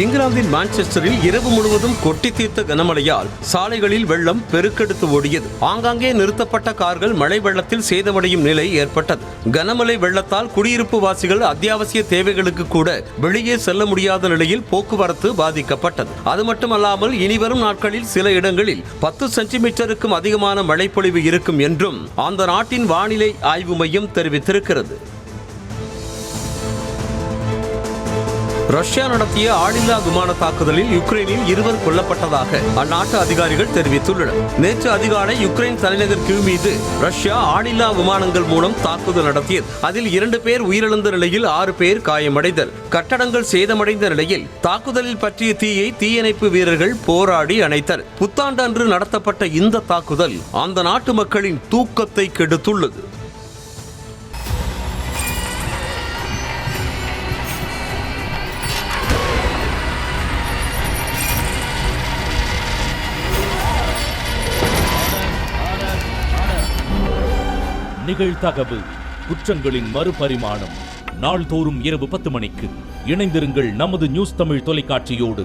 இங்கிலாந்தின் மான்செஸ்டரில் இரவு முழுவதும் கொட்டி தீர்த்த கனமழையால் சாலைகளில் வெள்ளம் பெருக்கெடுத்து ஓடியது. ஆங்காங்கே நிறுத்தப்பட்ட கார்கள் மழை வெள்ளத்தில் சேதமடையும் நிலை ஏற்பட்டது. கனமழை வெள்ளத்தால் குடியிருப்பு வாசிகள் அத்தியாவசிய தேவைகளுக்கு கூட வெளியே செல்ல முடியாத நிலையில் போக்குவரத்து பாதிக்கப்பட்டது. அது மட்டுமல்லாமல் இனிவரும் நாட்களில் சில இடங்களில் 10 சென்டிமீட்டருக்கும் அதிகமான மழைப்பொழிவு இருக்கும் என்றும் அந்த நாட்டின் வானிலை ஆய்வு மையம் தெரிவித்திருக்கிறது. ரஷ்யா நடத்திய ஆளில்லா விமான தாக்குதலில் யுக்ரைனில் 2 கொல்லப்பட்டதாக அந்நாட்டு அதிகாரிகள் தெரிவித்துள்ளனர். நேற்று அதிகாலை யுக்ரைன் தலைநகர் கிவ் மீது ரஷ்யா ஆளில்லா விமானங்கள் மூலம் தாக்குதல் நடத்தியது. அதில் 2 பேர் உயிரிழந்த நிலையில் 6 பேர் காயமடைந்தனர். கட்டடங்கள் சேதமடைந்த நிலையில் தாக்குதலில் பற்றிய தீயை தீயணைப்பு வீரர்கள் போராடி அணைத்தனர். புத்தாண்டு அன்று நடத்தப்பட்ட இந்த தாக்குதல் அந்த நாட்டு மக்களின் தூக்கத்தை கெடுத்துள்ளது. நிகழ்தகவு குற்றங்களின் மறுபரிமாணம். நாள்தோறும் இரவு 10 மணிக்கு இணைந்திருங்கள் நமது நியூஸ் தமிழ் தொலைக்காட்சியோடு.